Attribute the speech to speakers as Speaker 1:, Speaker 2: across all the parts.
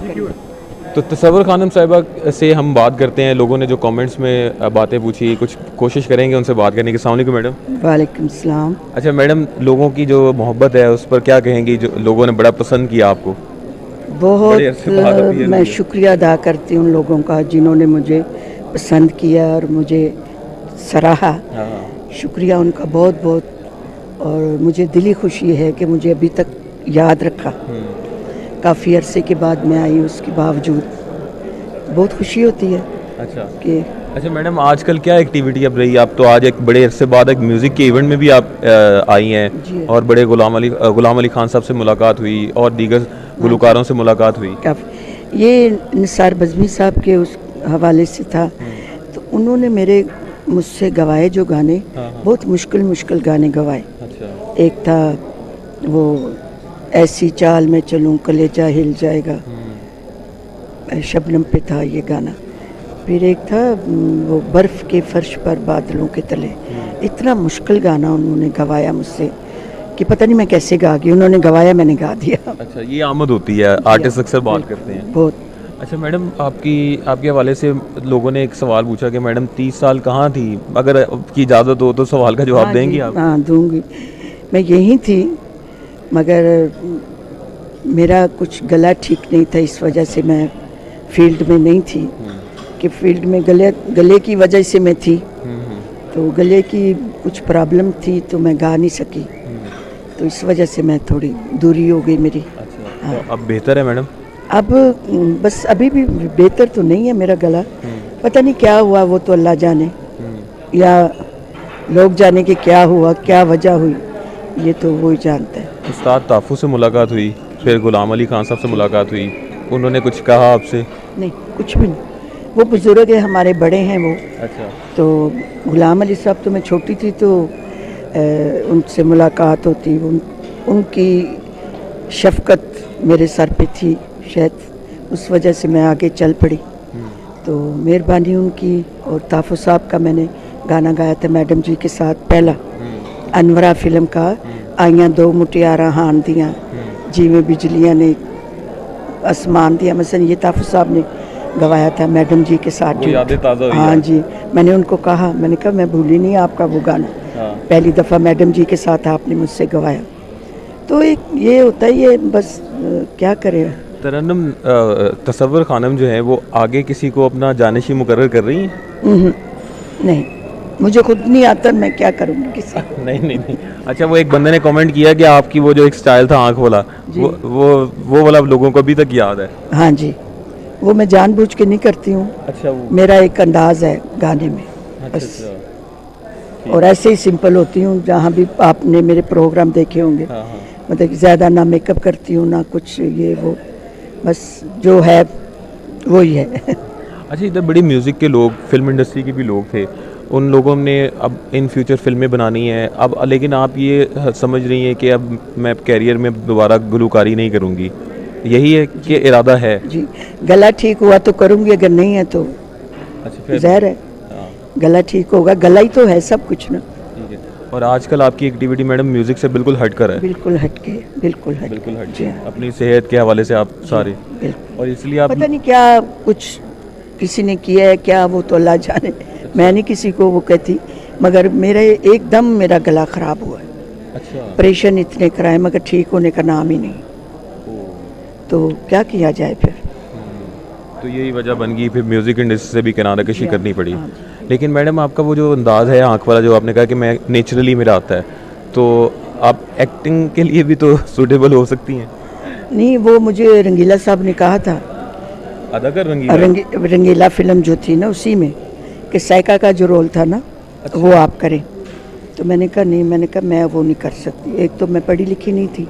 Speaker 1: करिए।
Speaker 2: तो तसव्वुर खानम साहिबा से हम बात करते हैं। लोगों ने जो कमेंट्स में बातें पूछी, कुछ कोशिश करेंगे उनसे बात करने की। अस्सलाम वालेकुम मैडम।
Speaker 1: वालेकुम सलाम।
Speaker 2: अच्छा मैडम, लोगों की जो मोहब्बत है उस पर क्या कहेंगी, जो लोगों ने बड़ा पसंद किया आपको? बड़े
Speaker 1: बहुत
Speaker 2: अरसे बाद अपीयर
Speaker 1: मैं
Speaker 2: हुई है।
Speaker 1: शुक्रिया अदा करती हूँ उन लोगों का जिन्होंने मुझे पसंद किया और मुझे सराहा।
Speaker 2: हाँ हाँ।
Speaker 1: शुक्रिया उनका बहुत बहुत। और मुझे दिली खुशी है कि मुझे अभी तक याद रखा। काफ़ी अरसे के बाद मैं आई, उसके बावजूद बहुत खुशी होती है
Speaker 2: अच्छा
Speaker 1: कि
Speaker 2: अच्छा मैडम, आजकल क्या एक्टिविटी अब रही? आप तो आज एक बड़े अरसे बाद एक म्यूज़िक के इवेंट में भी आप आई हैं,
Speaker 1: जी
Speaker 2: और बड़े गुलाम अली खान साहब से मुलाकात हुई और दीगर
Speaker 1: हाँ
Speaker 2: गुलकारों से मुलाकात हुई।
Speaker 1: काफ़ी। ये निसार बज़मी साहब के उस हवाले से था। तो उन्होंने मुझसे गवाए जो गाने,
Speaker 2: हाँ हाँ।
Speaker 1: बहुत मुश्किल मुश्किल गाने गवाए।
Speaker 2: अच्छा।
Speaker 1: एक था वो ऐसी चाल में चलूं कलेजा हिल जाएगा, शबनम पे था ये गाना। फिर एक था वो बर्फ़ के फर्श पर बादलों के तले। इतना मुश्किल गाना उन्होंने गवाया मुझसे कि पता नहीं मैं कैसे गा गई। उन्होंने गवाया, मैंने गा दिया।
Speaker 2: अच्छा, ये आमद होती है, आर्टिस्ट अक्सर बात करते हैं।
Speaker 1: बहुत।
Speaker 2: अच्छा मैडम, आपके हवाले से लोगों ने एक सवाल पूछा कि मैडम 30 साल कहाँ थी? अगर आपकी इजाज़त हो तो सवाल का जवाब
Speaker 1: हाँ
Speaker 2: देंगी
Speaker 1: जी,
Speaker 2: आप?
Speaker 1: हाँ दूंगी। मैं यहीं थी, मगर मेरा कुछ गला ठीक नहीं था, इस वजह से मैं फील्ड में नहीं थी। कि फील्ड में गले की वजह से मैं थी, तो गले की कुछ प्रॉब्लम थी तो मैं गा नहीं सकी। तो इस वजह से मैं थोड़ी दूरी हो गई मेरी।
Speaker 2: अच्छा, तो अब बेहतर है मैडम?
Speaker 1: अब बस अभी भी बेहतर तो नहीं है मेरा गला। पता नहीं क्या हुआ, वो तो अल्लाह जाने, या लोग जाने कि क्या हुआ, क्या वजह हुई, ये तो वो ही जानता है।
Speaker 2: उस्ताद ताफ़ू से मुलाकात हुई, फिर गुलाम अली खान साहब से मुलाकात हुई, उन्होंने कुछ कहा आपसे?
Speaker 1: नहीं, कुछ भी नहीं। वो बुज़ुर्ग है, हमारे बड़े हैं वो।
Speaker 2: अच्छा।
Speaker 1: तो गुलाम अली साहब तो मैं छोटी थी तो उनसे मुलाकात होती। उनकी शफ़क़त मेरे सर पे थी, शायद उस वजह से मैं आगे चल पड़ी। तो मेहरबानी उनकी। और ताफ़ू साहब का मैंने गाना गाया था मैडम जी के साथ, पहला अनवरा फिल्म का, आइयां दो मुटियारा हान दियाँ जिवें बिजलियाँ ने आसमान दिया। मसलन ये ताफ़ू साहब ने गवाया था मैडम जी के साथ।
Speaker 2: वो यादें ताज़ा हुई
Speaker 1: हाँ
Speaker 2: आज।
Speaker 1: जी, मैंने उनको कहा, मैंने कहा मैं भूली नहीं आपका वो गाना।
Speaker 2: हाँ।
Speaker 1: पहली दफ़ा मैडम जी के साथ आपने मुझसे गवाया। तो एक ये होता ही है, बस क्या करें।
Speaker 2: तरन्नुम, तसव्वुर खानम जो है वो आगे किसी को अपना जानशी मुकर्रर कर रही हैं?
Speaker 1: नहीं, मुझे खुद नहीं आता, मैं क्या करूँगी किसी।
Speaker 2: नहीं नहीं नहीं। अच्छा, वो एक बंदे ने कमेंट किया कि आपकी वो जो एक स्टाइल था आँख वाला, वो वाला लोगों को अभी तक याद है।
Speaker 1: हाँ जी, वो मैं जानबूझ के नहीं करती हूँ।
Speaker 2: अच्छा, वो
Speaker 1: मेरा एक अंदाज़ है गाने में, बस।
Speaker 2: अच्छा।
Speaker 1: और ऐसे ही सिंपल होती हूँ। जहाँ भी आपने मेरे प्रोग्राम देखे होंगे,
Speaker 2: हाँ हाँ।
Speaker 1: मतलब ज़्यादा ना मेकअप करती हूँ ना कुछ ये वो, बस जो है वही है।
Speaker 2: अच्छा, इधर बड़ी म्यूज़िक के लोग, फिल्म इंडस्ट्री के भी लोग थे, उन लोगों ने अब इन फ्यूचर फिल्में बनानी है अब, लेकिन आप ये समझ रही हैं कि अब मैं कैरियर में दोबारा गुलकारी नहीं करूँगी, यही है कि इरादा है?
Speaker 1: जी, गला ठीक हुआ तो करूँगी, अगर नहीं है तो
Speaker 2: अच्छा, फिर
Speaker 1: ज़हर है।
Speaker 2: हाँ,
Speaker 1: गला ठीक होगा, गला ही तो है सब कुछ ना।
Speaker 2: ठीक है। और आजकल आपकी एक्टिविटी मैडम म्यूज़िक से बिल्कुल हट कर है?
Speaker 1: बिल्कुल हटके, बिल्कुल हटके।
Speaker 2: बिल्कुल हट
Speaker 1: जी
Speaker 2: के,
Speaker 1: हाँ,
Speaker 2: अपनी सेहत के हवाले से आप सारे,
Speaker 1: बिल्कुल।
Speaker 2: और इसलिए आप
Speaker 1: पता नहीं क्या कुछ किसी ने किया है क्या, वो तो अल्लाह जाने। मैं नहीं किसी को वो कहती, मगर एकदम मेरा गला ख़राब हुआ है।
Speaker 2: अच्छा,
Speaker 1: ऑपरेशन इतने कराए मगर ठीक होने का नाम ही नहीं। तो क्या किया जाए फिर।
Speaker 2: तो यही वजह बन गई, फिर म्यूज़िक इंडस्ट्री से भी किनारा कशी
Speaker 1: जी,
Speaker 2: करनी पड़ी।
Speaker 1: हाँ
Speaker 2: लेकिन मैडम, आपका वो जो अंदाज़ है आँख वाला, जो आपने कहा कि मैं नेचुरली मेरा आता है, तो आप एक्टिंग के लिए भी तो सूटेबल हो सकती हैं।
Speaker 1: नहीं, वो मुझे रंगीला साहब ने कहा था,
Speaker 2: अदाकार रंगीला?
Speaker 1: रंगीला फिल्म जो थी ना उसी में, कि साइका का जो रोल था ना, वो आप करें। तो मैंने कहा नहीं, मैंने कहा मैं वो नहीं कर सकती। एक तो मैं पढ़ी लिखी नहीं थी,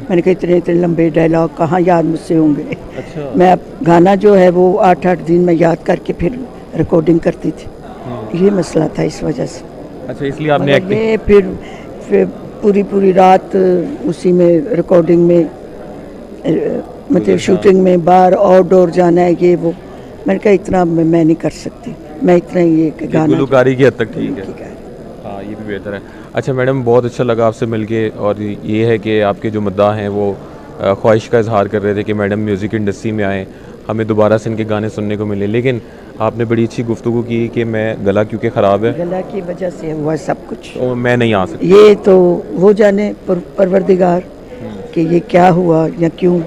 Speaker 1: मैंने कहा इतने इतने लंबे डायलॉग कहाँ याद मुझसे होंगे।
Speaker 2: अच्छा।
Speaker 1: मैं अब गाना जो है वो 8-8 दिन में याद करके फिर रिकॉर्डिंग करती थी। ये मसला था, इस वजह से।
Speaker 2: अच्छा, इसलिए आपने
Speaker 1: मगर
Speaker 2: एक्टिंग।
Speaker 1: ये फिर पूरी रात उसी में रिकॉर्डिंग में, मतलब शूटिंग में, बाहर आउटडोर जाना है, ये वो। मैंने कहा इतना मैं नहीं कर सकती, मैं इतना ये गाना
Speaker 2: गुलकारी की हद तक ठीक है।
Speaker 1: ठीक है।
Speaker 2: हाँ, ये भी बेहतर है। अच्छा मैडम, बहुत अच्छा लगा आपसे मिलके, और ये है कि आपके जो मद्दाह हैं वो ख्वाहिश का इजहार कर रहे थे कि मैडम म्यूज़िक इंडस्ट्री में आएँ, हमें दोबारा से इनके गाने सुनने को मिले, लेकिन आपने बड़ी अच्छी गुफ्तगू की कि मैं गला क्योंकि ख़राब है
Speaker 1: गला की वजह से हुआ सब कुछ।
Speaker 2: तो मैं नहीं आ सकता।
Speaker 1: ये तो वो जाने परवरदिगार कि ये क्या हुआ या क्यों,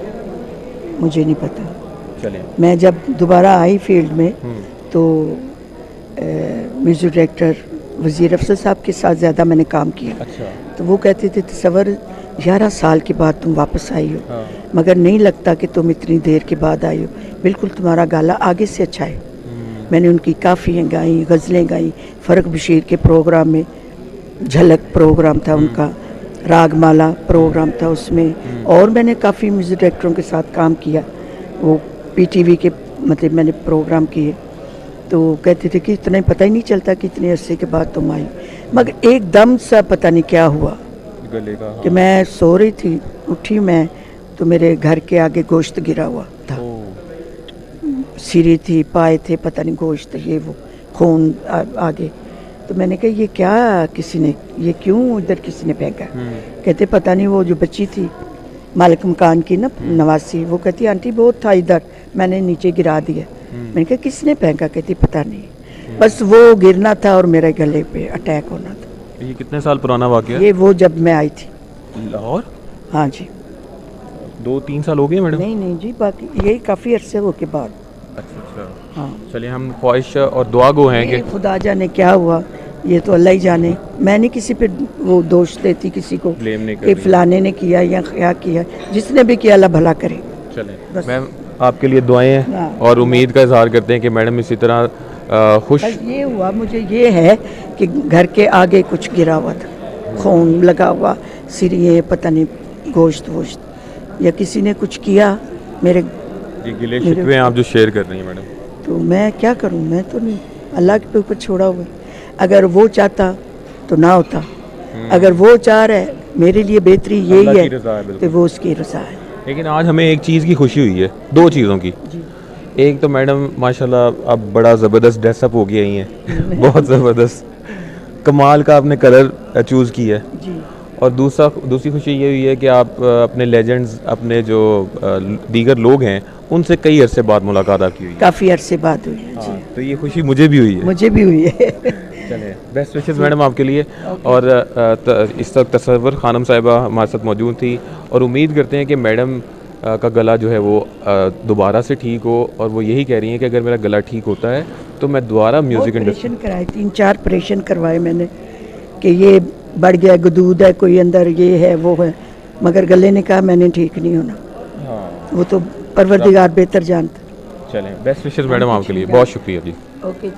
Speaker 1: मुझे नहीं पता।
Speaker 2: चलिए।
Speaker 1: मैं जब दोबारा आई फील्ड में तो म्यूज़िक डायरेक्टर वज़ीर अफसर साहब के साथ ज़्यादा मैंने काम किया।
Speaker 2: अच्छा।
Speaker 1: तो वो कहते थे तसव्वुर 11 साल के बाद तुम वापस आई हो,
Speaker 2: हाँ।
Speaker 1: मगर नहीं लगता कि तुम इतनी देर के बाद आई हो, बिल्कुल तुम्हारा गाला आगे से अच्छा है। मैंने उनकी काफ़ियाँ गाई, गज़लें गाई। फ़र्क बशीर के प्रोग्राम में झलक प्रोग्राम था उनका, रागमाला प्रोग्राम था उसमें, और मैंने काफ़ी म्यूज़िक डायरेक्टरों के साथ काम किया। वो पीटीवी के मतलब मैंने प्रोग्राम किए। तो कहते थे कि इतना ही पता ही नहीं चलता कि इतने अरसे के बाद तुम आई, मगर एकदम सा पता नहीं क्या हुआ
Speaker 2: गले का।
Speaker 1: कि मैं सो रही थी, उठी मैं तो मेरे घर के आगे गोश्त गिरा हुआ था। सिरी थी, पाए थे, पता नहीं गोश्त, ये वो खून आगे। तो मैंने कहा ये क्या किसी ने, ये क्यों इधर किसी ने फेंका? कहते पता नहीं, वो जो बच्ची थी मालिक मकान की ना नवासी, वो कहती आंटी बहुत था इधर, मैंने नीचे गिरा दिया। मैंने कहा किसने फेंका? कहती पता नहीं, बस वो गिरना था और मेरे गले पे अटैक होना था।
Speaker 2: ये कितने साल पुराना वाक़या है?
Speaker 1: ये वो जब मैं आई थी
Speaker 2: लाहौर।
Speaker 1: हाँ जी।
Speaker 2: 2-3 साल हो गए मैडम?
Speaker 1: नहीं नहीं जी, बाकी यही काफ़ी अरसे हो के बाद।
Speaker 2: अच्छा अच्छा।
Speaker 1: हाँ,
Speaker 2: चलिए, हम ख्वाहिश और दुआ गो हैं
Speaker 1: ये
Speaker 2: कि
Speaker 1: खुदा जाने क्या हुआ, ये तो अल्लाह ही जाने। मैं नहीं किसी पे वो दोष देती किसी को
Speaker 2: ब्लेम नहीं कर
Speaker 1: कि
Speaker 2: रही।
Speaker 1: फलाने ने किया या क्या किया, जिसने भी किया अल्लाह भला करे।
Speaker 2: चलें,
Speaker 1: बस।
Speaker 2: मैम आपके लिए दुआएं हैं
Speaker 1: हाँ।
Speaker 2: और उम्मीद का इजहार करते हैं कि मैडम इसी तरह खुश।
Speaker 1: बस ये हुआ, मुझे ये है कि घर के आगे कुछ गिरा हुआ था, खून लगा हुआ, सिरिये, पता नहीं गोश्त वोश्त, या किसी ने कुछ किया मेरे।
Speaker 2: ये गिले शिकवे आप जो शेयर कर रही हैं मैडम,
Speaker 1: तो मैं क्या करूं, मैं तो नहीं, अल्लाह के ऊपर छोड़ा हुआ है। अगर वो चाहता तो ना होता, अगर वो चाह रहा है मेरे लिए बेहतरी
Speaker 2: अल्लाह
Speaker 1: यही
Speaker 2: की
Speaker 1: है
Speaker 2: रज़ा है,
Speaker 1: तो
Speaker 2: बिल्कुल।
Speaker 1: वो उसकी रज़ा है।
Speaker 2: लेकिन आज हमें एक चीज़ की खुशी हुई है, 2 चीज़ों की।
Speaker 1: जी।
Speaker 2: एक तो मैडम माशाल्लाह अब बड़ा ज़बरदस्त ड्रेसअप हो गई हैं बहुत ज़बरदस्त, कमाल का आपने कलर चूज़ किया है।
Speaker 1: जी।
Speaker 2: और दूसरी खुशी ये हुई है कि आप अपने लेजेंड्स, अपने जो दीगर लोग हैं, उनसे कई अरसे बाद मुलाकात आपकी हुई है।
Speaker 1: काफ़ी अरसे बाद हुई है जी।
Speaker 2: तो ये खुशी मुझे भी हुई है।
Speaker 1: मुझे भी हुई है।
Speaker 2: चलें, बेस्ट विशेस मैडम आपके लिए। और इस वक्त तसव्वुर खानम साहिबा हमारे साथ मौजूद थी और उम्मीद करते हैं कि मैडम का गला जो है वो दोबारा से ठीक हो, और वो यही कह रही हैं कि अगर मेरा गला ठीक होता है तो मैं दोबारा म्यूज़िक इंडस्ट्री।
Speaker 1: ऑपरेशन कराए, 3-4 ऑपरेशन करवाए मैंने कि ये बढ़ गया, गदूद है कोई अंदर, ये है वो है, मगर गले ने कहा मैंने ठीक नहीं होना।
Speaker 2: हाँ,
Speaker 1: वो तो परवरदिगार बेहतर जानता।
Speaker 2: चलें, बेस्ट विशेस मैडम आपके लिए। बहुत शुक्रिया जी।
Speaker 1: ओके।